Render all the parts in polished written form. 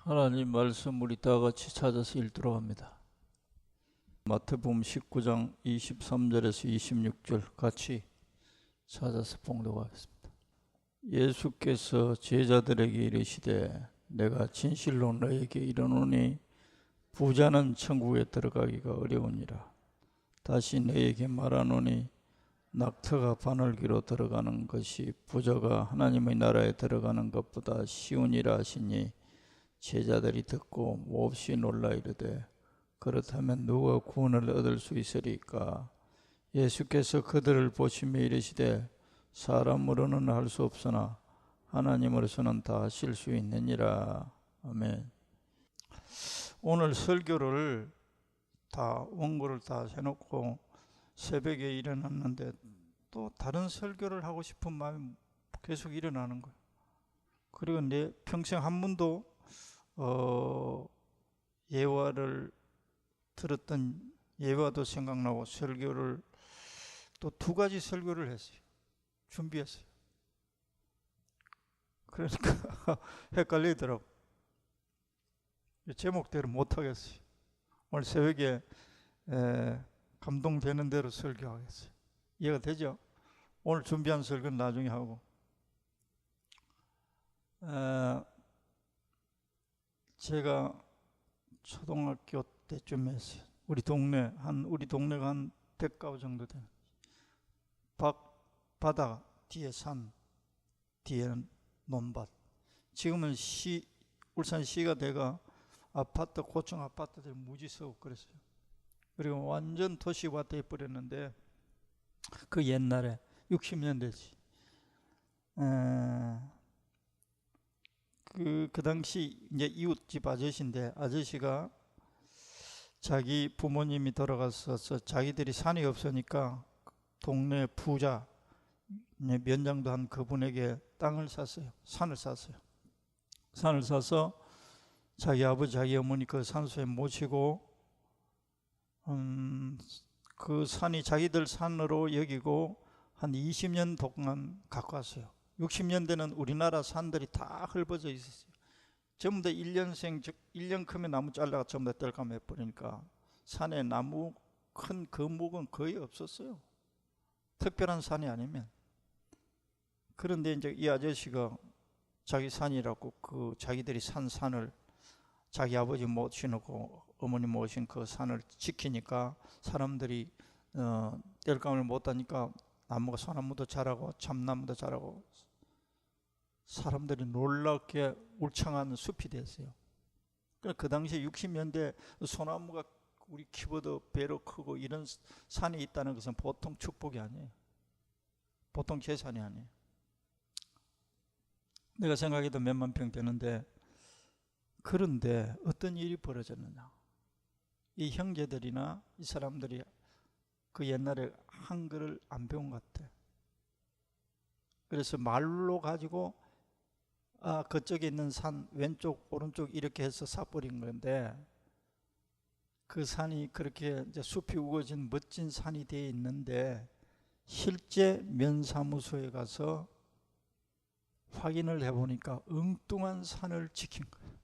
하나님 말씀 우리 다 같이 찾아서 읽도록 합니다. 마태복음 19장 23절에서 26절 같이 찾아서 봉독하겠습니다. 예수께서 제자들에게 이르시되 내가 진실로 너에게 이르노니 부자는 천국에 들어가기가 어려우니라. 다시 너에게 말하노니 낙타가 바늘귀로 들어가는 것이 부자가 하나님의 나라에 들어가는 것보다 쉬우니라 하시니 제자들이 듣고 몹시 놀라 이르되 그렇다면 누가 구원을 얻을 수 있으리까? 예수께서 그들을 보시며 이르시되 사람으로는 할 수 없으나 하나님으로서는 다 하실 수 있느니라. 아멘. 오늘 설교를 다 원고를 다 해놓고 새벽에 일어났는데 또 다른 설교를 하고 싶은 마음이 계속 일어나는 거예요. 그리고 내 평생 한 번도 예화를 들었던 예화도 생각나고 설교를 또 두 가지 설교를 했어요. 준비했어요. 그러니까 헷갈리더라고. 제목대로 못하겠어요. 오늘 새벽에 감동되는 대로 설교하겠어요. 이해가 되죠? 오늘 준비한 설교는 나중에 하고 제가 초등학교 때쯤 했어요. 우리 동네가 한 100가구 정도 되는 바다 뒤에 산 뒤에는 논밭. 지금은 울산시가 돼가 아파트 고층 아파트들이 무지 서고 그랬어요. 그리고 완전 도시화 돼 버렸는데 그 옛날에 60년대지. 그 당시 이제 이웃집 아저씨인데 아저씨가 자기 부모님이 돌아가셔서 자기들이 산이 없으니까 동네 부자 면장도 한 그분에게 땅을 샀어요. 산을 사서 자기 아버지 자기 어머니 그 산소에 모시고 그 산이 자기들 산으로 여기고 한 20년 동안 갖고 왔어요. 60년대는 우리나라 산들이 다 헐벗어 있었어요. 전부 다 1년 크면 나무 잘라가 전부 다 뗄감해 버리니까 산에 나무 큰 거목은 거의 없었어요. 특별한 산이 아니면. 그런데 이제 이 아저씨가 자기 산이라고 그 자기들이 산을 자기 아버지 모시고 어머니 모신 그 산을 지키니까 사람들이 뗄감을 못하니까 나무가 소나무도 자라고 참나무도 자라고 사람들이 놀랍게 울창한 숲이 됐어요. 그 당시에 60년대 소나무가 우리 키보드 배로 크고 이런 산이 있다는 것은 보통 축복이 아니에요. 보통 재산이 아니에요. 내가 생각해도 몇만 평 되는데 그런데 어떤 일이 벌어졌느냐. 이 형제들이나 이 사람들이 그 옛날에 한글을 안 배운 것 같아. 그래서 말로 가지고 그쪽에 있는 산 왼쪽 오른쪽 이렇게 해서 사버린 건데 그 산이 그렇게 이제 숲이 우거진 멋진 산이 되어 있는데 실제 면사무소에 가서 확인을 해보니까 엉뚱한 산을 지킨 거예요.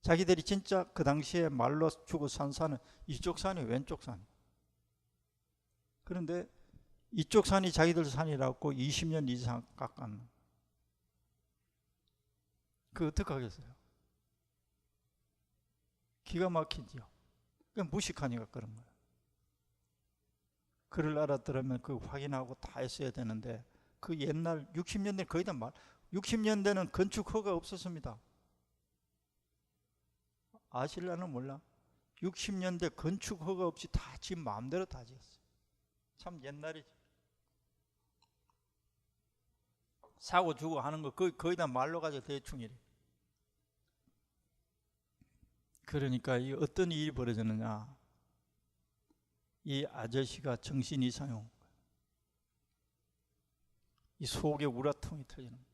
자기들이 진짜 그 당시에 말로 주고 산 산은 이쪽 산이 왼쪽 산. 그런데 이쪽 산이 자기들 산이라고 20년 이상 깎았는. 그 어떻게 하겠어요? 기가 막히지요. 그냥 무식하니까 그런 거예요. 그를 알아들으면 그 확인하고 다 했어야 되는데 그 옛날 60년대 거의 다 60년대는 건축 허가 없었습니다. 아실라는 몰라? 60년대 건축 허가 없이 다 지 마음대로 다 지었어요. 참 옛날이죠. 사고 주고 하는 거 거의 다 말로 가지고 대충 이래. 그러니까 이 어떤 일이 벌어졌느냐. 이 아저씨가 정신 이상해 온 거예요. 이 속에 우라통이 터지는 거예요.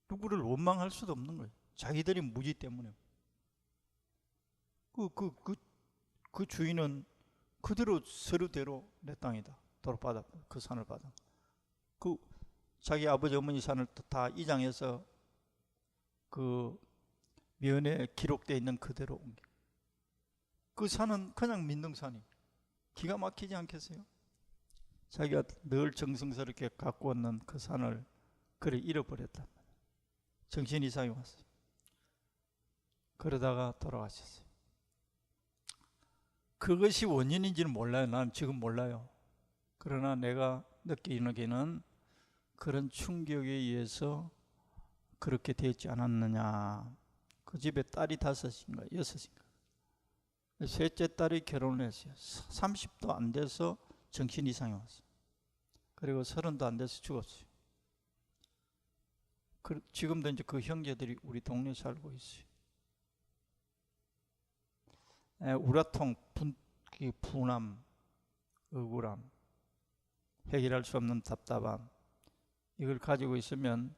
누구를 원망할 수도 없는 거예요. 자기들이 무지 때문에. 그 주인은 그대로 서류대로 내 땅이다. 도로받아 그 산을 받아. 그 자기 아버지 어머니 산을 다 이장해서 그 면에 기록되어 있는 그대로 옮겨. 그 산은 그냥 민둥산이 기가 막히지 않겠어요? 자기가 늘 정성스럽게 갖고 왔는 그 산을 그래 잃어버렸단 말이에요. 정신 이상이 왔어요. 그러다가 돌아가셨어요. 그것이 원인인지는 몰라요. 난 지금 몰라요. 그러나 내가 느끼기는 그런 충격에 의해서 그렇게 되지 않았느냐. 그 집에 딸이 5인가 6인가. 셋째 딸이 결혼을 했어요. 30도 안 돼서 정신 이상이 왔어요. 그리고 30도 안 돼서 죽었어요. 지금도 이제 그 형제들이 우리 동네에 살고 있어요. 우라통, 분함, 억울함, 해결할 수 없는 답답함, 이걸 가지고 있으면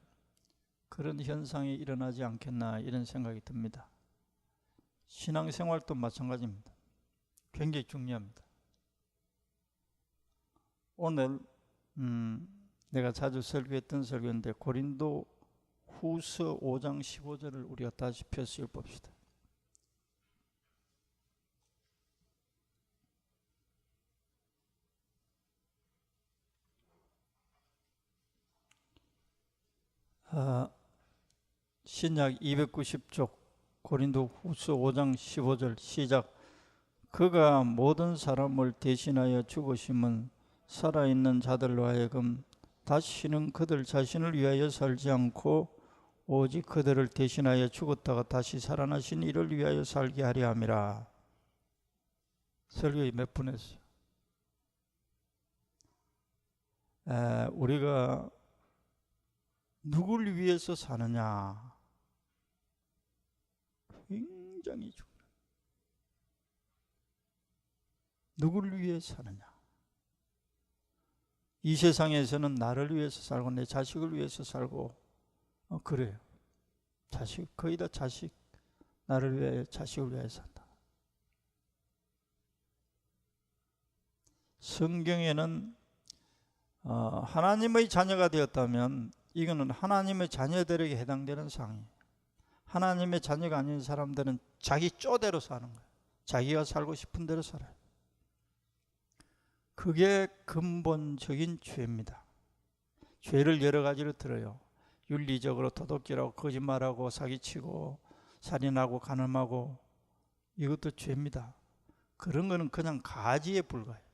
그런 현상이 일어나지 않겠나 이런 생각이 듭니다. 신앙생활도 마찬가지입니다. 굉장히 중요합니다. 오늘 내가 자주 설교했던 설교인데 고린도 후서 5장 15절을 우리가 다시 펴서 읽어봅시다. 신약 290쪽 고린도 후서 5장 15절 시작. 그가 모든 사람을 대신하여 죽으심은 살아있는 자들로 하여금 다시는 그들 자신을 위하여 살지 않고 오직 그들을 대신하여 죽었다가 다시 살아나신 이를 위하여 살게 하려 함이라. 설교에 몇 분 했어요? 우리가 누굴 위해서 사느냐 굉장히 중요해요. 누굴 위해 사느냐. 이 세상에서는 나를 위해서 살고 내 자식을 위해서 살고 그래요. 자식, 거의 다 자식, 나를 위해 자식을 위해 산다. 성경에는 하나님의 자녀가 되었다면 이거는 하나님의 자녀들에게 해당되는 상이에요. 하나님의 자녀가 아닌 사람들은 자기 쪼대로 사는 거예요. 자기가 살고 싶은 대로 살아요. 그게 근본적인 죄입니다. 죄를 여러 가지로 들어요. 윤리적으로 도둑질하고 거짓말하고 사기치고 살인하고 간음하고 이것도 죄입니다. 그런 거는 그냥 가지에 불과해요.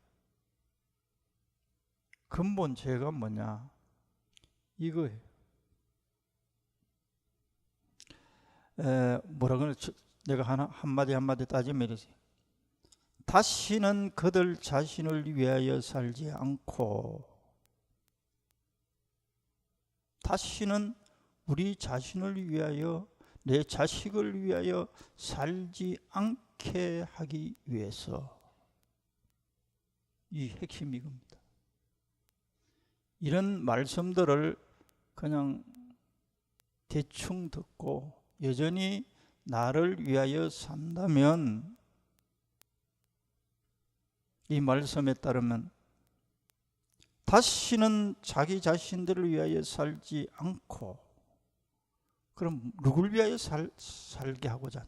근본 죄가 뭐냐? 이거예요. 뭐라 그래? 내가 한마디 따지면 이러지. 다시는 그들 자신을 위하여 살지 않고 다시는 우리 자신을 위하여 내 자식을 위하여 살지 않게 하기 위해서. 이 핵심이 이겁니다. 이런 말씀들을 그냥 대충 듣고 여전히 나를 위하여 산다면 이 말씀에 따르면 다시는 자기 자신들을 위하여 살지 않고 그럼 누굴 위하여 살게 하고자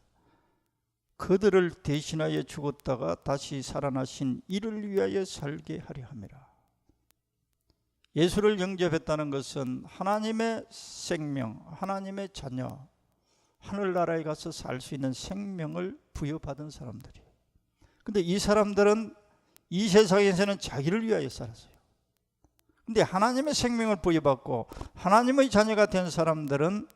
그들을 대신하여 죽었다가 다시 살아나신 이를 위하여 살게 하려 함이라. 예수를 영접했다는 것은 하나님의 생명, 하나님의 자녀, 하늘나라에 가서 살 수 있는 생명을 부여받은 사람들이에요. 근데 이 사람들은 이 세상에서는 자기를 위하여 살았어요. 근데 하나님의 생명을 부여받고 하나님의 자녀가 된 사람들은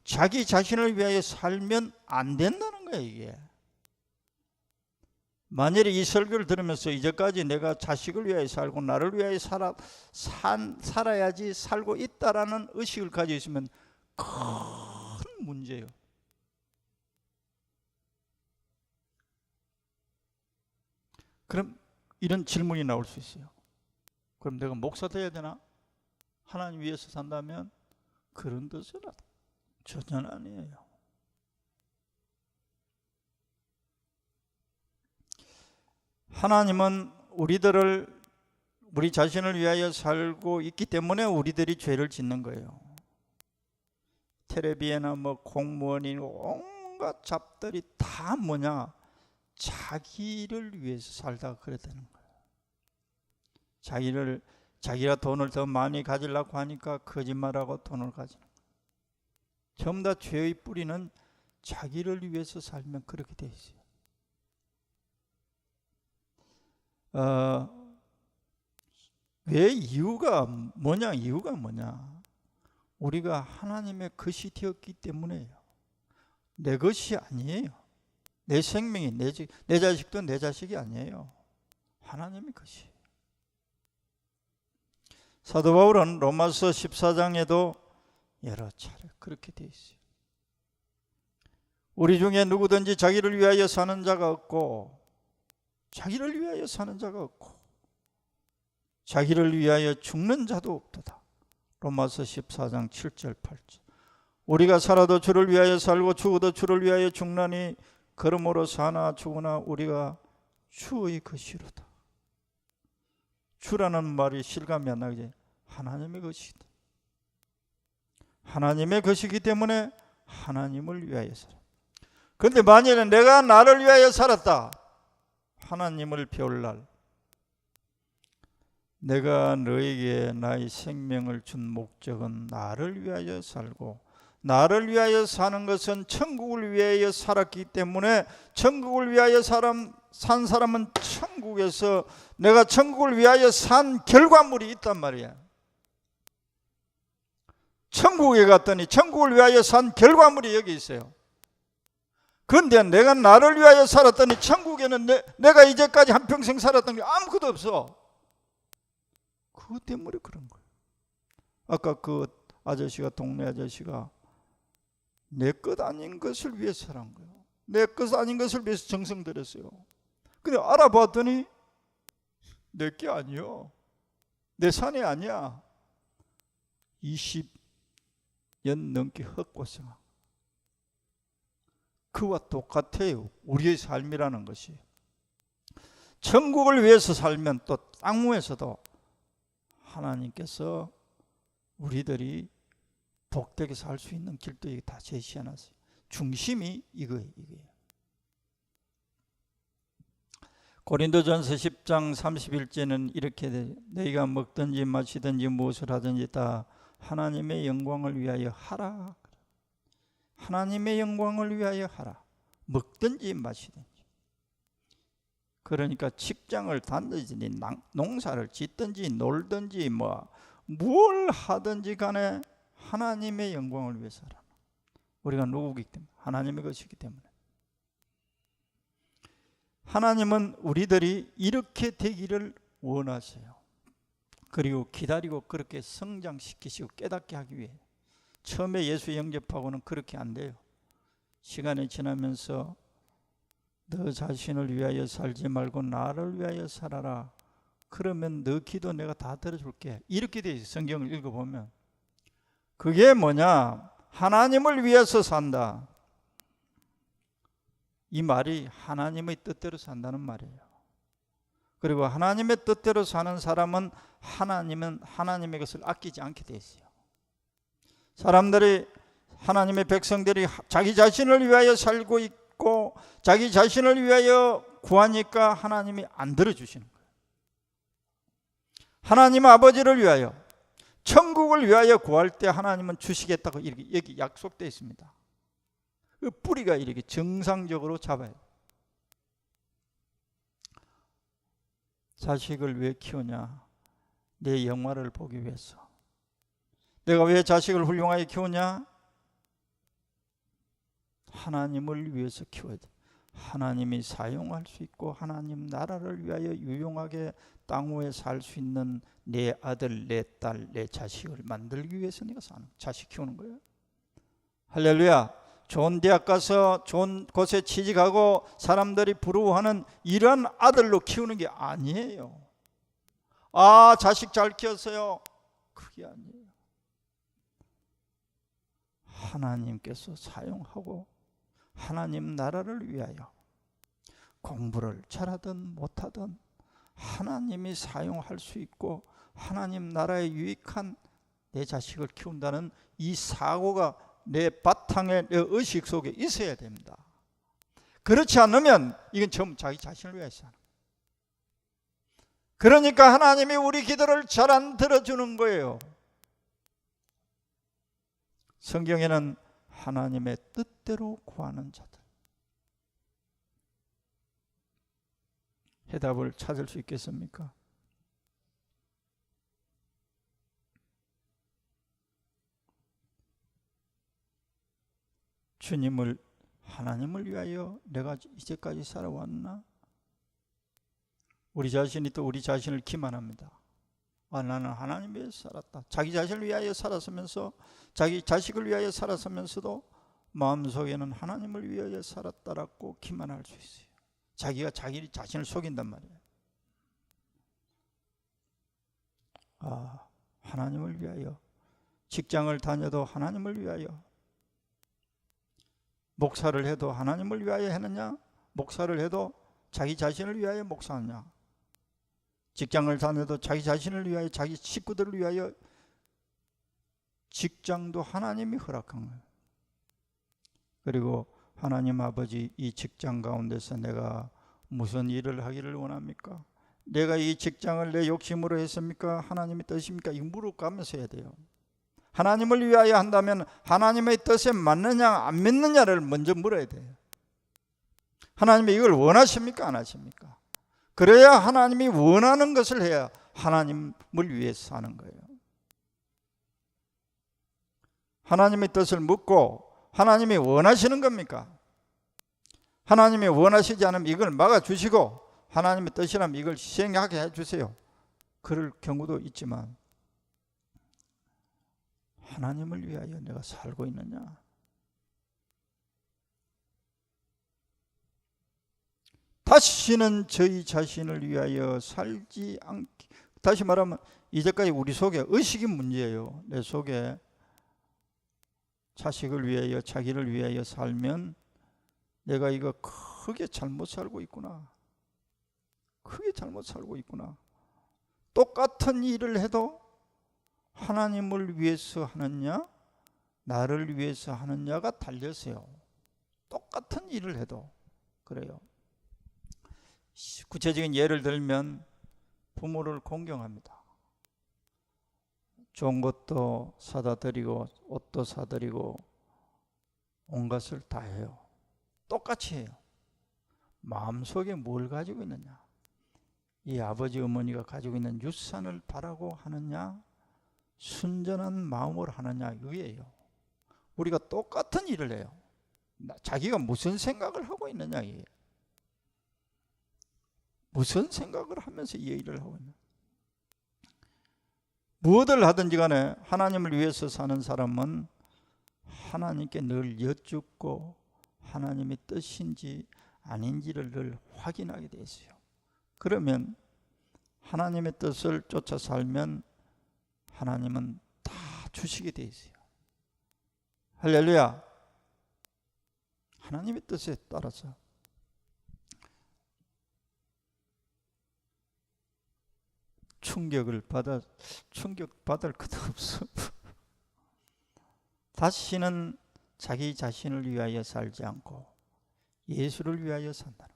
자기 자신을 위하여 살면 안 된다는 거예요. 이게 만일에 이 설교를 들으면서 이제까지 내가 자식을 위하여 살고 나를 위하여 살아야지 살고 있다라는 의식을 가지고 있으면 큰 문제예요. 그럼 이런 질문이 나올 수 있어요. 그럼 내가 목사 돼야 되나? 하나님 위해서 산다면 그런 뜻은 전혀 아니에요. 하나님은 우리 자신을 위하여 살고 있기 때문에 우리들이 죄를 짓는 거예요. 텔레비나 뭐 공무원인 온갖 잡들이 다 뭐냐? 자기를 위해서 살다가 그래 되는 거예요. 자기가 돈을 더 많이 가지려고 하니까 거짓말하고 돈을 가지는 거예요. 전부 다 죄의 뿌리는 자기를 위해서 살면 그렇게 돼 있어요. 왜 이유가 뭐냐? 우리가 하나님의 것이 되었기 때문에요. 내 것이 아니에요. 내 생명이 내 자식도 내 자식이 아니에요. 하나님의 것이에요. 사도 바울은 로마서 14장에도 여러 차례 그렇게 돼 있어요. 우리 중에 누구든지 자기를 위하여 사는 자가 없고, 자기를 위하여 사는 자가 없고, 자기를 위하여 죽는 자도 없도다. 로마서 14장 7절 8절. 우리가 살아도 주를 위하여 살고 죽어도 주를 위하여 죽나니 그러므로 사나 죽으나 우리가 주의 것이로다. 주라는 말이 실감이 안 나지. 하나님의 것이다. 하나님의 것이기 때문에 하나님을 위하여 살아. 그런데 만약에 내가 나를 위하여 살았다, 하나님을 배울 날, 내가 너에게 나의 생명을 준 목적은 나를 위하여 살고, 나를 위하여 사는 것은 천국을 위하여 살았기 때문에, 천국을 위하여 산 사람은 천국에서 내가 천국을 위하여 산 결과물이 있단 말이야. 천국에 갔더니 천국을 위하여 산 결과물이 여기 있어요. 그런데 내가 나를 위하여 살았더니 천국에는 내가 이제까지 한평생 살았던 게 아무것도 없어. 그것 때문에 그런 거예요. 아까 그 아저씨가, 동네 아저씨가 내 것 아닌 것을 위해서 살은 거예요. 내 것 아닌 것을 위해서 정성 들였어요. 근데 알아봤더니 내 게 아니요, 내 산이 아니야. 20년 넘게 헛고생하고. 그와 똑같아요. 우리의 삶이라는 것이. 천국을 위해서 살면 또 땅 위에서도 하나님께서 우리들이 복되게 살 수 있는 길도 다 제시해놨어요. 중심이 이거예요. 고린도전서 10장 31절은 이렇게 돼요. 너희가 먹든지 마시든지 무엇을 하든지 다 하나님의 영광을 위하여 하라. 하나님의 영광을 위하여 하라. 먹든지 마시든지. 그러니까 직장을 다니든지 농사를 짓든지 놀든지 뭘 하든지 간에 하나님의 영광을 위해서 하라. 우리가 누구기 때문에? 하나님의 것이기 때문에. 하나님은 우리들이 이렇게 되기를 원하세요. 그리고 기다리고 그렇게 성장시키시고 깨닫게 하기 위해. 처음에 예수 영접하고는 그렇게 안 돼요. 시간이 지나면서 너 자신을 위하여 살지 말고 나를 위하여 살아라. 그러면 너 기도 내가 다 들어줄게. 이렇게 돼 있어요. 성경을 읽어보면. 그게 뭐냐? 하나님을 위해서 산다. 이 말이 하나님의 뜻대로 산다는 말이에요. 그리고 하나님의 뜻대로 사는 사람은 하나님의 것을 아끼지 않게 돼 있어요. 사람들이, 하나님의 백성들이 자기 자신을 위하여 살고 있고 자기 자신을 위하여 구하니까 하나님이 안 들어주시는 거예요. 하나님 아버지를 위하여, 천국을 위하여 구할 때 하나님은 주시겠다고 이렇게 여기 약속되어 있습니다. 그 뿌리가 이렇게 정상적으로 잡아야 돼요. 자식을 왜 키우냐? 내 영화를 보기 위해서. 내가 왜 자식을 훌륭하게 키우냐? 하나님을 위해서 키워야 돼. 하나님이 사용할 수 있고 하나님 나라를 위하여 유용하게 땅 위에 살 수 있는 내 아들, 내 딸, 내 자식을 만들기 위해서 내가 사는, 자식 키우는 거예요. 할렐루야. 좋은 대학 가서 좋은 곳에 취직하고 사람들이 부러워하는 이런 아들로 키우는 게 아니에요. 아, 자식 잘 키웠어요. 그게 아니에요. 하나님께서 사용하고 하나님 나라를 위하여 공부를 잘하든 못하든 하나님이 사용할 수 있고 하나님 나라에 유익한 내 자식을 키운다는 이 사고가 내 바탕에 내 의식 속에 있어야 됩니다. 그렇지 않으면 이건 전부 자기 자신을 위해서 하는 거예요. 그러니까 하나님이 우리 기도를 잘 안 들어주는 거예요. 성경에는 하나님의 뜻대로 구하는 자들, 해답을 찾을 수 있겠습니까? 주님을, 하나님을 위하여 내가 이제까지 살아왔나? 우리 자신이 또 우리 자신을 기만합니다. 나는 하나님 위해서 살았다. 자기 자신을 위하여 살았으면서, 자기 자식을 위하여 살았으면서도 마음속에는 하나님을 위하여 살았다라고 기만할 수 있어요. 자기가 자기 자신을 속인단 말이에요. 하나님을 위하여, 직장을 다녀도 하나님을 위하여, 목사를 해도 하나님을 위하여 했느냐? 목사를 해도 자기 자신을 위하여 목사하느냐? 직장을 다녀도 자기 자신을 위하여, 자기 식구들을 위하여. 직장도 하나님이 허락한 거예요. 그리고 하나님 아버지, 이 직장 가운데서 내가 무슨 일을 하기를 원합니까? 내가 이 직장을 내 욕심으로 했습니까? 하나님의 뜻입니까? 이거 물어가면서 해야 돼요. 하나님을 위하여 한다면 하나님의 뜻에 맞느냐 안 맞느냐를 먼저 물어야 돼요. 하나님이 이걸 원하십니까? 안 하십니까? 그래야 하나님이 원하는 것을 해야 하나님을 위해서 사는 거예요. 하나님의 뜻을 묻고 하나님이 원하시는 겁니까? 하나님이 원하시지 않으면 이걸 막아주시고 하나님의 뜻이라면 이걸 시행하게 해주세요. 그럴 경우도 있지만, 하나님을 위하여 내가 살고 있느냐? 다시는 저희 자신을 위하여 살지 않기. 다시 말하면 이제까지 우리 속에 의식이 문제예요. 내 속에 자식을 위하여, 자기를 위하여 살면 내가 이거 크게 잘못 살고 있구나. 크게 잘못 살고 있구나. 똑같은 일을 해도 하나님을 위해서 하느냐, 나를 위해서 하느냐가 달렸어요. 똑같은 일을 해도 그래요. 구체적인 예를 들면 부모를 공경합니다. 좋은 것도 사다 드리고 옷도 사드리고 온갖을 다 해요. 똑같이 해요. 마음속에 뭘 가지고 있느냐, 이 아버지 어머니가 가지고 있는 유산을 바라고 하느냐, 순전한 마음으로 하느냐, 이거예요. 우리가 똑같은 일을 해요. 자기가 무슨 생각을 하고 있느냐, 이게. 무슨 생각을 하면서 이 일을 하고 있느냐. 무엇을 하든지 간에 하나님을 위해서 사는 사람은 하나님께 늘 여쭙고 하나님의 뜻인지 아닌지를 늘 확인하게 돼 있어요. 그러면 하나님의 뜻을 쫓아 살면 하나님은 다 주시게 돼 있어요. 할렐루야. 하나님의 뜻에 따라서. 충격받을 것도 없어. 다시는 자기 자신을 위하여 살지 않고 예수를 위하여 산다.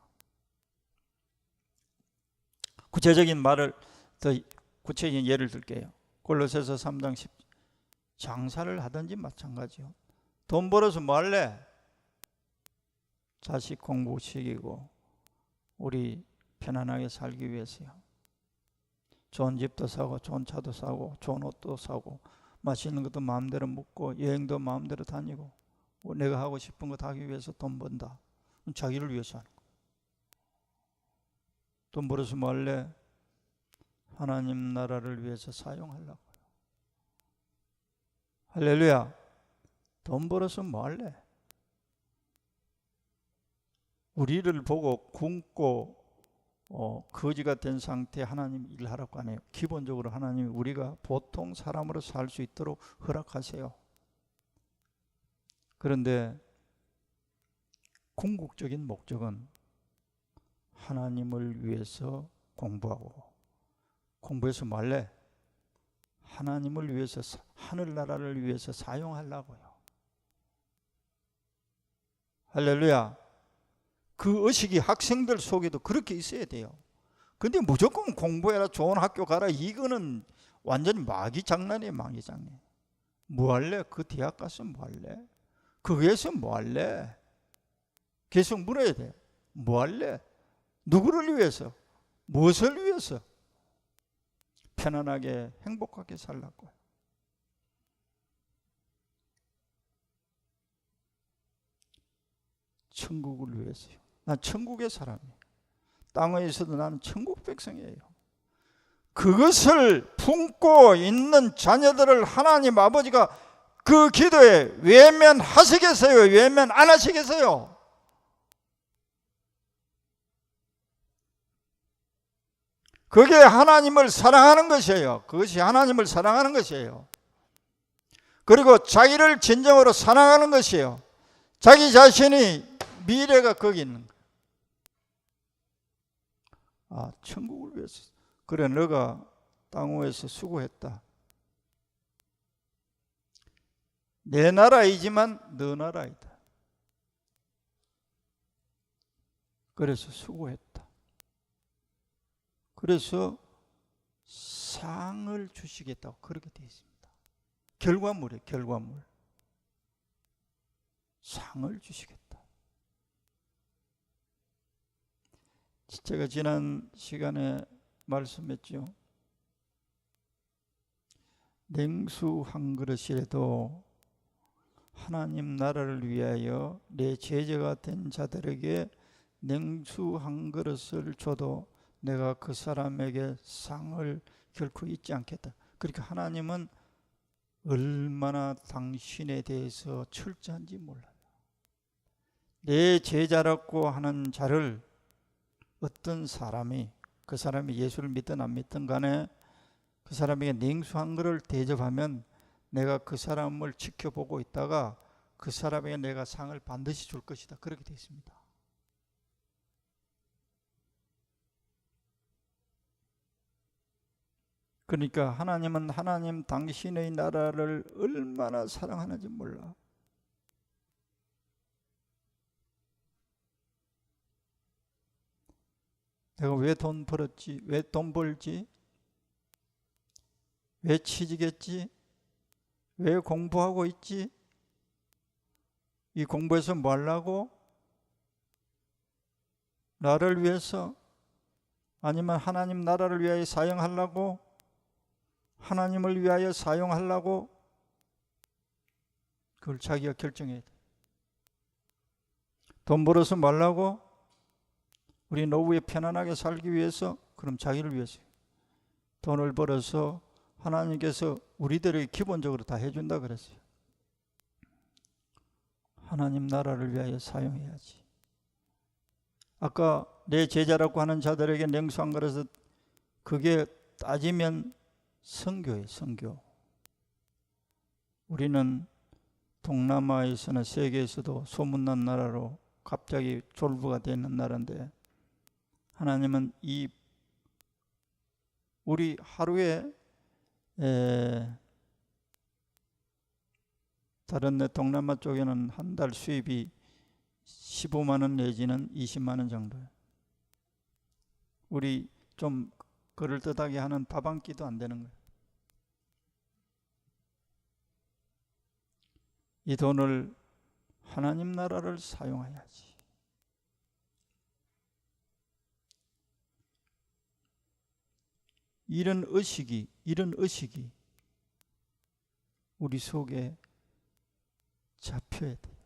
구체적인 말을, 더 구체적인 예를 들게요. 골로새서 3장 10, 장사를 하든지 마찬가지요. 돈 벌어서 뭐 할래? 자식 공부시키고 우리 편안하게 살기 위해서요. 좋은 집도 사고 좋은 차도 사고 좋은 옷도 사고 맛있는 것도 마음대로 먹고 여행도 마음대로 다니고 내가 하고 싶은 거 다 하기 위해서 돈 번다. 자기를 위해서 하는 거예요. 돈 벌어서 뭐 할래? 하나님 나라를 위해서 사용하려고요. 할렐루야. 돈 벌어서 뭐 할래? 우리를 보고 굶고 거지가 된 상태에 하나님 일하라고 안 해요. 기본적으로 하나님이 우리가 보통 사람으로 살 수 있도록 허락하세요. 그런데 궁극적인 목적은 하나님을 위해서 공부하고, 공부해서 뭐 할래? 하나님을 위해서, 하늘나라를 위해서 사용하려고요. 할렐루야. 그 의식이 학생들 속에도 그렇게 있어야 돼요. 근데 무조건 공부해라, 좋은 학교 가라, 이거는 완전히 마귀 장난이에요. 마귀 장난. 뭐 할래? 그 대학 가서 뭐 할래? 거기에서 뭐 할래? 계속 물어야 돼요. 뭐 할래? 누구를 위해서? 무엇을 위해서? 편안하게 행복하게 살라고. 천국을 위해서요. 난 천국의 사람이에요. 땅에 있어도 나는 천국 백성이에요. 그것을 품고 있는 자녀들을 하나님 아버지가 그 기도에 외면하시겠어요? 외면 안 하시겠어요? 그게 하나님을 사랑하는 것이에요. 그것이 하나님을 사랑하는 것이에요. 그리고 자기를 진정으로 사랑하는 것이에요. 자기 자신이 미래가 거기 있는 거예요. 아, 천국을 위해서. 그래, 너가 땅 위에서 수고했다. 내 나라이지만 너 나라이다. 그래서 수고했다. 그래서 상을 주시겠다고 그렇게 되어 있습니다. 결과물이에요. 결과물. 상을 주시겠다. 제가 지난 시간에 말씀했죠. 냉수 한 그릇이라도 하나님 나라를 위하여 내 제자가 된 자들에게 냉수 한 그릇을 줘도 내가 그 사람에게 상을 결코 잊지 않겠다. 그러니까 하나님은 얼마나 당신에 대해서 철저한지 몰라요. 내 제자라고 하는 자를 어떤 사람이, 그 사람이 예수를 믿든 안 믿든 간에 그 사람에게 냉수 한 그릇을 대접하면 내가 그 사람을 지켜보고 있다가 그 사람에게 내가 상을 반드시 줄 것이다. 그렇게 되어 있습니다. 그러니까 하나님은 하나님 당신의 나라를 얼마나 사랑하는지 몰라. 내가 왜 돈 벌었지? 왜 돈 벌지? 왜 취직했지? 왜 공부하고 있지? 이 공부해서 뭐 하려고? 나를 위해서? 아니면 하나님 나라를 위하여 사용하려고? 하나님을 위하여 사용하려고? 그걸 자기가 결정해야 돼. 돈 벌어서 뭐 하려고? 우리 노후에 편안하게 살기 위해서? 그럼 자기를 위해서. 돈을 벌어서 하나님께서 우리들에게 기본적으로 다 해준다 그랬어요. 하나님 나라를 위하여 사용해야지. 아까 내 제자라고 하는 자들에게 냉수 한 그릇은 그게 따지면 선교예요. 선교. 우리는 동남아에서나 세계에서도 소문난 나라로 갑자기 졸부가 되는 나라인데 하나님은 이 우리 하루에 다른 데 동남아 쪽에는 한 달 수입이 15만 원 내지는 20만 원 정도예요. 우리 좀 그럴듯하게 하는 밥 한 끼도 안 되는 거예요. 이 돈을 하나님 나라를 사용해야지. 이런 의식이 우리 속에 잡혀야 돼요.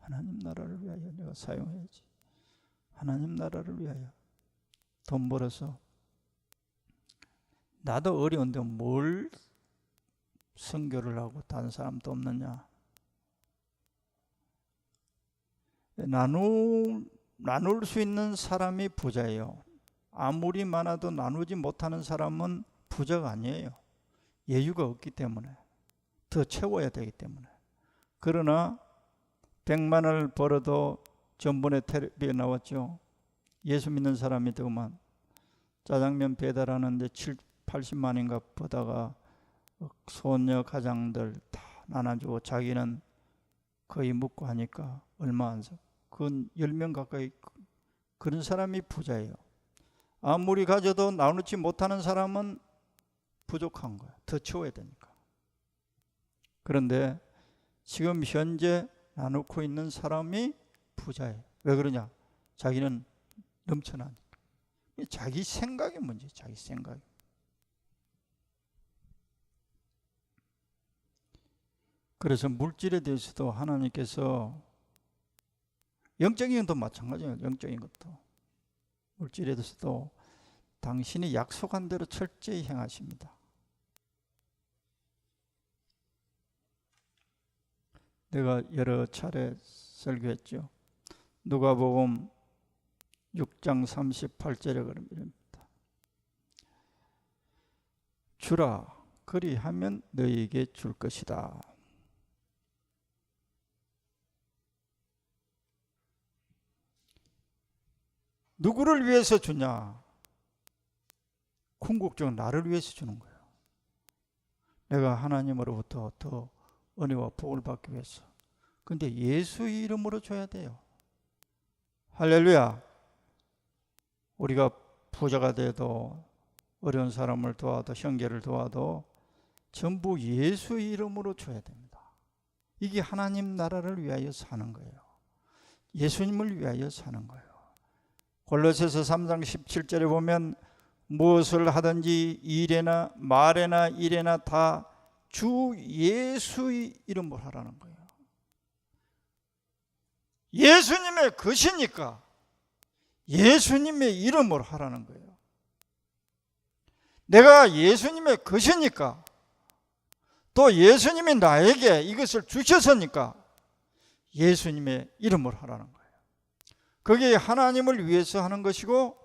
하나님 나라를 위하여 내가 사용해야지. 하나님 나라를 위하여 돈 벌어서 나도 어려운데 뭘 선교를 하고 다른 사람도 없느냐. 나눌 수 있는 사람이 부자예요. 아무리 많아도 나누지 못하는 사람은 부자가 아니에요. 여유가 없기 때문에. 더 채워야 되기 때문에. 그러나 100만 원을 벌어도 전번에 텔레비에 나왔죠. 예수 믿는 사람이 더만 짜장면 배달하는데 80만인가 보다가 소녀 가장들 다 나눠주고 자기는 거의 묵고 하니까 얼마 안 사. 그건 10명 가까이. 그런 사람이 부자예요. 아무리 가져도 나누지 못하는 사람은 부족한 거야. 더 채워야 되니까. 그런데 지금 현재 나누고 있는 사람이 부자예요. 왜 그러냐? 자기는 넘쳐나니까. 자기 생각의 문제, 자기 생각. 그래서 물질에 대해서도 하나님께서 영적인 것도 마찬가지예요. 영적인 것도. 물질에 대해서도 당신이 약속한 대로 철저히 행하십니다. 내가 여러 차례 설교했죠. 누가복음 6장 38절에 그럽니다. 주라, 그리하면 너희에게 줄 것이다. 누구를 위해서 주냐? 궁극적으로 나를 위해서 주는 거예요. 내가 하나님으로부터 더 은혜와 복을 받기 위해서. 근데 예수 이름으로 줘야 돼요. 할렐루야. 우리가 부자가 돼도 어려운 사람을 도와도 형제를 도와도 전부 예수 이름으로 줘야 됩니다. 이게 하나님 나라를 위하여 사는 거예요. 예수님을 위하여 사는 거예요. 골로새서 3장 17절에 보면 무엇을 하든지 일에나 말에나 일에나 다 주 예수의 이름으로 하라는 거예요. 예수님의 것이니까 예수님의 이름으로 하라는 거예요. 내가 예수님의 것이니까 또 예수님이 나에게 이것을 주셨으니까 예수님의 이름으로 하라는 거예요. 그게 하나님을 위해서 하는 것이고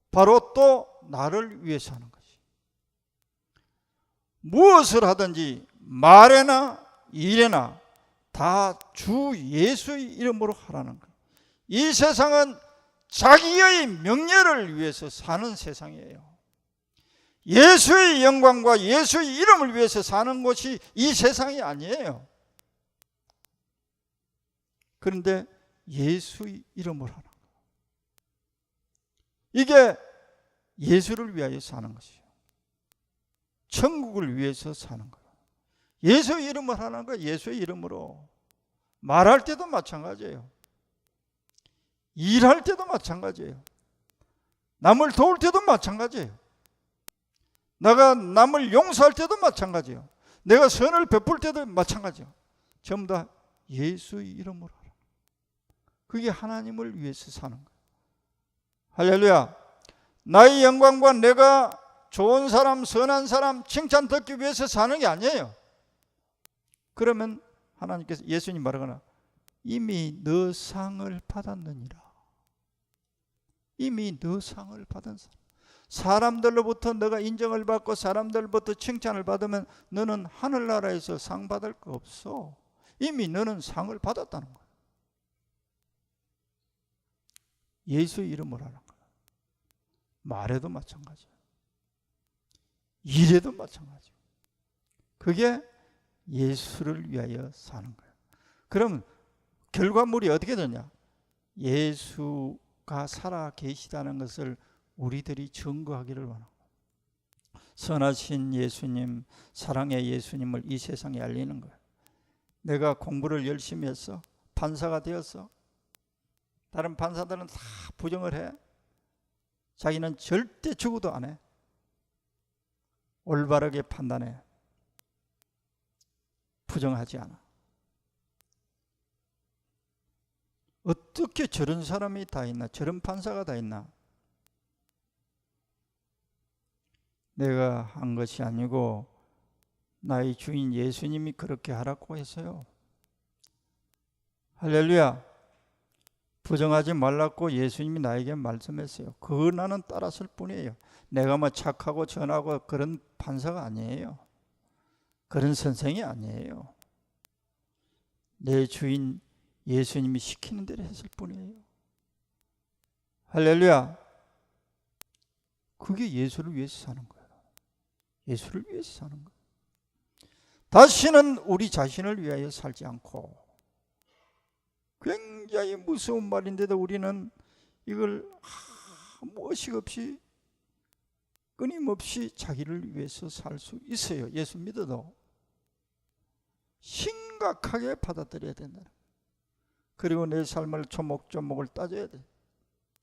바로 또 나를 위해서 하는 것이. 무엇을 하든지 말에나 일에나 다 주 예수의 이름으로 하라는 거예요. 이 세상은 자기의 명예를 위해서 사는 세상이에요. 예수의 영광과 예수의 이름을 위해서 사는 것이 이 세상이 아니에요. 그런데 예수의 이름을 하는 거예요. 이게 예수를 위하여 사는 것이에요. 천국을 위해서 사는 거예요. 예수의 이름을 하는 거예요. 예수의 이름으로. 말할 때도 마찬가지예요. 일할 때도 마찬가지예요. 남을 도울 때도 마찬가지예요. 내가 남을 용서할 때도 마찬가지예요. 내가 선을 베풀 때도 마찬가지예요. 전부 다 예수의 이름으로 하라. 그게 하나님을 위해서 사는 거예요. 할렐루야. 나의 영광과 내가 좋은 사람, 선한 사람 칭찬 듣기 위해서 사는 게 아니에요. 그러면 하나님께서 예수님 말하거나 이미 너 상을 받았느니라. 이미 너 상을 받은 사람. 사람들로부터 너가 인정을 받고 사람들로부터 칭찬을 받으면 너는 하늘나라에서 상 받을 거 없어. 이미 너는 상을 받았다는 거야. 예수의 이름으로 하는 거야. 말에도 마찬가지야. 일에도 마찬가지야. 그게 예수를 위하여 사는 거예요. 그럼 결과물이 어떻게 되냐? 예수가 살아 계시다는 것을 우리들이 증거하기를 원합니다. 선하신 예수님, 사랑의 예수님을 이 세상에 알리는 거예요. 내가 공부를 열심히 했어. 판사가 되었어. 다른 판사들은 다 부정을 해. 자기는 절대 죽어도 안 해. 올바르게 판단해. 부정하지 않아. 어떻게 저런 사람이 다 있나? 저런 판사가 다 있나? 내가 한 것이 아니고 나의 주인 예수님이 그렇게 하라고 했어요. 할렐루야. 부정하지 말라고 예수님이 나에게 말씀했어요. 그거 나는 따랐을 뿐이에요. 내가 뭐 착하고 전하고 그런 판사가 아니에요. 그런 선생이 아니에요. 내 주인 예수님이 시키는 대로 했을 뿐이에요. 할렐루야. 그게 예수를 위해서 사는 거예요. 예수를 위해서 사는 거예요. 다시는 우리 자신을 위하여 살지 않고 굉장히 무서운 말인데도 우리는 이걸 무엇이 없이 끊임없이 자기를 위해서 살 수 있어요. 예수 믿어도 심각하게 받아들여야 된다. 그리고 내 삶을 조목조목을 따져야 돼.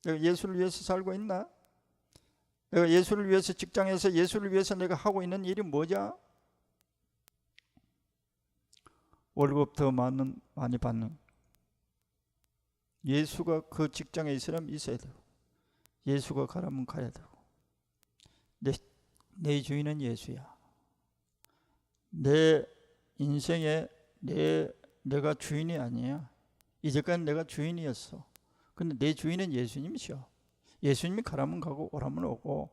내가 예수를 위해서 살고 있나? 내가 예수를 위해서 직장에서 예수를 위해서 내가 하고 있는 일이 뭐냐? 월급 더 많이 받는, 예수가 그 직장에 있으려면 있어야 되고, 예수가 가라면 가야 되고, 내 주인은 예수야. 내 인생에 내가 주인이 아니야. 이제까지 내가 주인이었어. 근데 내 주인은 예수님이셔. 예수님이 가라면 가고 오라면 오고,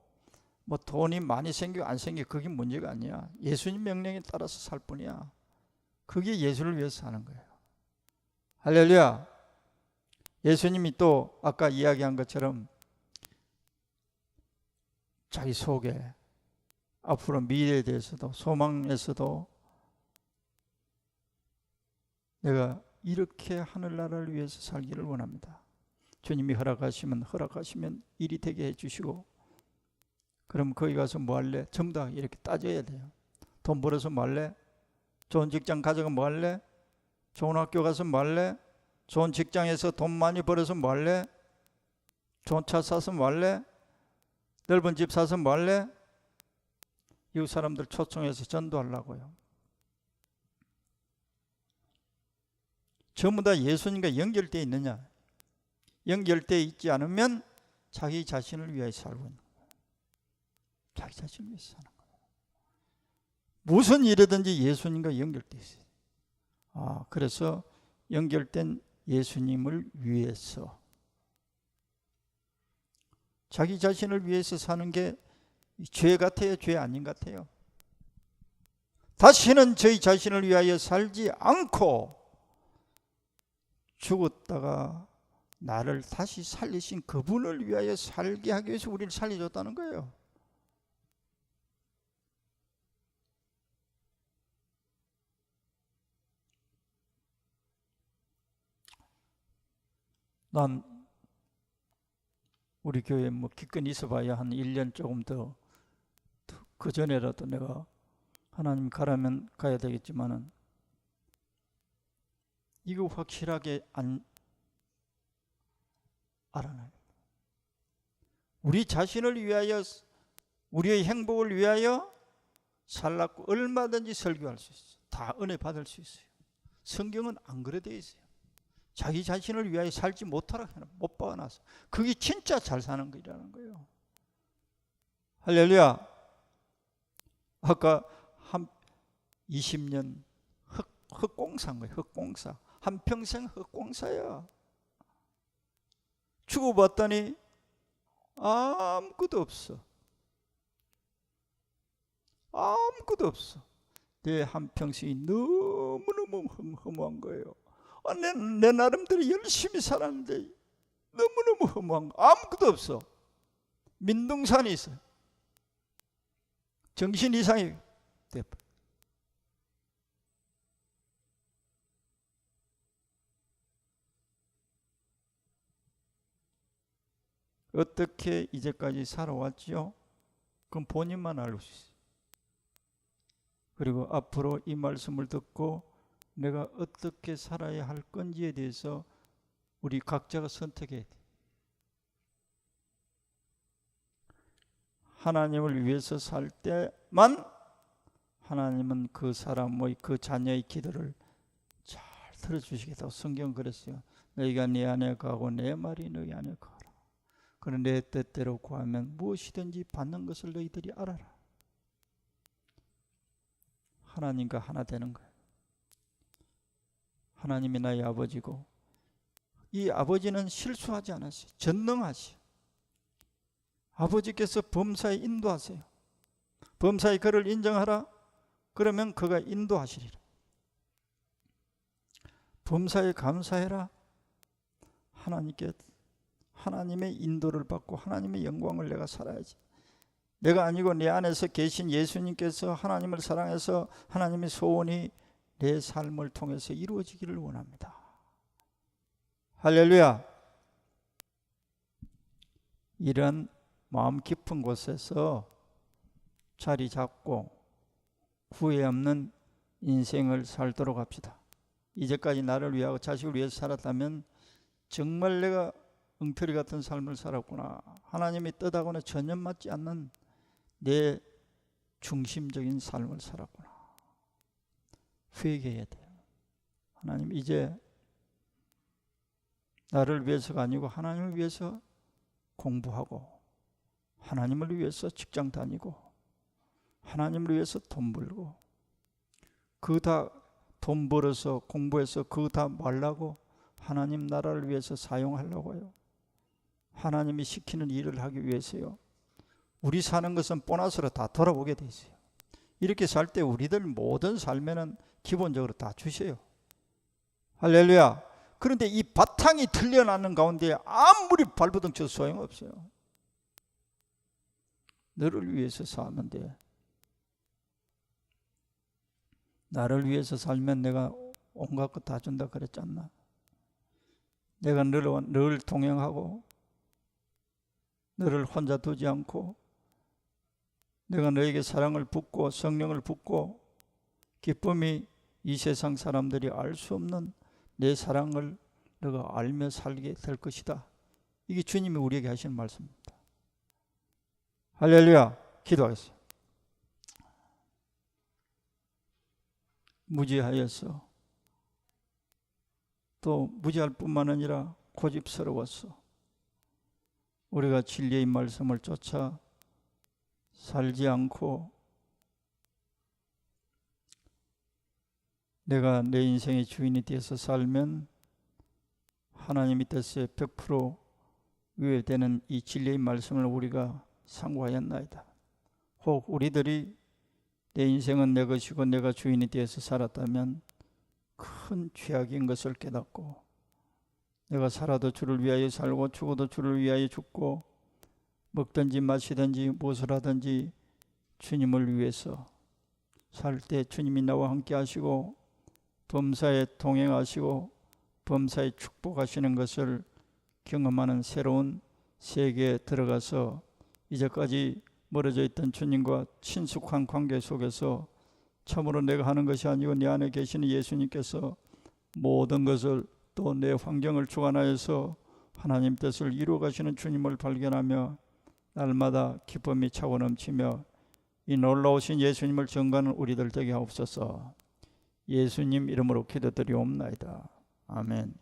뭐 돈이 많이 생기고 안 생기고 그게 문제가 아니야. 예수님 명령에 따라서 살 뿐이야. 그게 예수를 위해서 사는 거예요. 할렐루야. 예수님이 또 아까 이야기한 것처럼 자기 속에 앞으로 미래에 대해서도 소망에서도 내가 이렇게 하늘나라를 위해서 살기를 원합니다. 주님이 허락하시면 일이 되게 해주시고, 그럼 거기 가서 뭐 할래? 전부 다 이렇게 따져야 돼요. 돈 벌어서 뭐 할래? 좋은 직장 가져가 뭐 할래? 좋은 학교 가서 뭐 할래? 좋은 직장에서 돈 많이 벌어서 뭐 할래? 좋은 차 사서 뭐 할래? 넓은 집 사서 뭐 할래? 이웃 사람들 초청해서 전도하려고요. 전부 다 예수님과 연결되어 있느냐? 연결되어 있지 않으면 자기 자신을 위해서 살고 있는 거예요. 자기 자신을 위해서 사는 거예요. 무슨 일이든지 예수님과 연결되어 있어요. 그래서 연결된 예수님을 위해서, 자기 자신을 위해서 사는 게 죄 같아요? 죄 아닌 것 같아요? 다시는 저희 자신을 위하여 살지 않고 죽었다가 나를 다시 살리신 그분을 위하여 살게 하기 위해서 우리를 살려줬다는 거예요. 난 우리 교회에 뭐 기껏 있어봐야 한 1년 조금 더, 그 전에라도 내가 하나님 가라면 가야 되겠지만은, 이거 확실하게 안 알아놔요. 우리 자신을 위하여, 우리의 행복을 위하여 살라고 얼마든지 설교할 수 있어요. 다 은혜 받을 수 있어요. 성경은 안 그래 돼 있어요. 자기 자신을 위하여 살지 못하라, 못 박아놔서. 그게 진짜 잘 사는 거라는 거예요. 할렐루야. 아까 한 20년 흑공사인 거예요. 흑공사. 한평생 흑공사야. 죽어봤더니 아무것도 없어. 아무것도 없어. 내 한평생이 너무너무 허무한 거예요. 내 나름대로 열심히 살았는데 너무너무 허무한 거. 아무것도 없어. 민둥산이 있어요. 정신 이상이 돼버려. 어떻게 이제까지 살아왔지요? 그건 본인만 알고 있어요. 그리고 앞으로 이 말씀을 듣고 내가 어떻게 살아야 할 건지에 대해서 우리 각자가 선택해야 돼. 하나님을 위해서 살 때만 하나님은 그 사람의, 그 자녀의 기도를 잘 들어주시겠다고 성경은 그랬어요. 너희가 네 안에 가고 내 말이 너희 안에 가라. 그런 내 뜻대로 구하면 무엇이든지 받는 것을 너희들이 알아라. 하나님과 하나 되는 거예요. 하나님이 나의 아버지고, 이 아버지는 실수하지 않았어요. 전능하시오. 아버지께서 범사에 인도하세요. 범사에 그를 인정하라. 그러면 그가 인도하시리라. 범사에 감사해라. 하나님의 인도를 받고 하나님의 영광을 내가 살아야지. 내가 아니고 내 안에서 계신 예수님께서 하나님을 사랑해서 하나님의 소원이 내 삶을 통해서 이루어지기를 원합니다. 할렐루야. 이런 마음 깊은 곳에서 자리 잡고 후회 없는 인생을 살도록 합시다. 이제까지 나를 위하고 자식을 위해서 살았다면 정말 내가 엉터리 같은 삶을 살았구나. 하나님이 뜻하고는 전혀 맞지 않는 내 중심적인 삶을 살았구나. 회개해야 돼요. 하나님, 이제 나를 위해서가 아니고 하나님을 위해서 공부하고, 하나님을 위해서 직장 다니고, 하나님을 위해서 돈 벌고, 그 다 돈 벌어서 공부해서 그 다 말라고 하나님 나라를 위해서 사용하려고요. 하나님이 시키는 일을 하기 위해서요. 우리 사는 것은 보너스로 다 돌아오게 돼 있어요. 이렇게 살 때 우리들 모든 삶에는 기본적으로 다 주셔요. 할렐루야. 그런데 이 바탕이 틀려나는 가운데 아무리 발버둥 쳐도 소용없어요. 너를 위해서 사면 돼. 나를 위해서 살면 내가 온갖 것 다 준다 그랬지 않나? 내가 늘 동행하고 너를 혼자 두지 않고 내가 너에게 사랑을 붓고 성령을 붓고 기쁨이 이 세상 사람들이 알 수 없는 내 사랑을 너가 알며 살게 될 것이다. 이게 주님이 우리에게 하시는 말씀입니다. 할렐루야. 기도하겠습니다. 무지하여서 또 무지할 뿐만 아니라 고집스러웠어. 우리가 진리의 말씀을 쫓아 살지 않고 내가 내 인생의 주인이 되어서 살면 하나님의 뜻에 100% 위배되는 이 진리의 말씀을 우리가 상고하였나이다. 혹 우리들이 내 인생은 내 것이고 내가 주인이 되어서 살았다면 큰 죄악인 것을 깨닫고 내가 살아도 주를 위하여 살고 죽어도 주를 위하여 죽고 먹든지 마시든지 무엇을 하든지 주님을 위해서 살 때 주님이 나와 함께 하시고 범사에 동행하시고 범사에 축복하시는 것을 경험하는 새로운 세계에 들어가서 이제까지 멀어져 있던 주님과 친숙한 관계 속에서 참으로 내가 하는 것이 아니고 내 안에 계시는 예수님께서 모든 것을 또 내 환경을 주관하여서 하나님 뜻을 이루어 가시는 주님을 발견하며 날마다 기쁨이 차고 넘치며 이 놀라우신 예수님을 증거하는 우리들 되게 하옵소서. 예수님 이름으로 기도드리옵나이다. 아멘.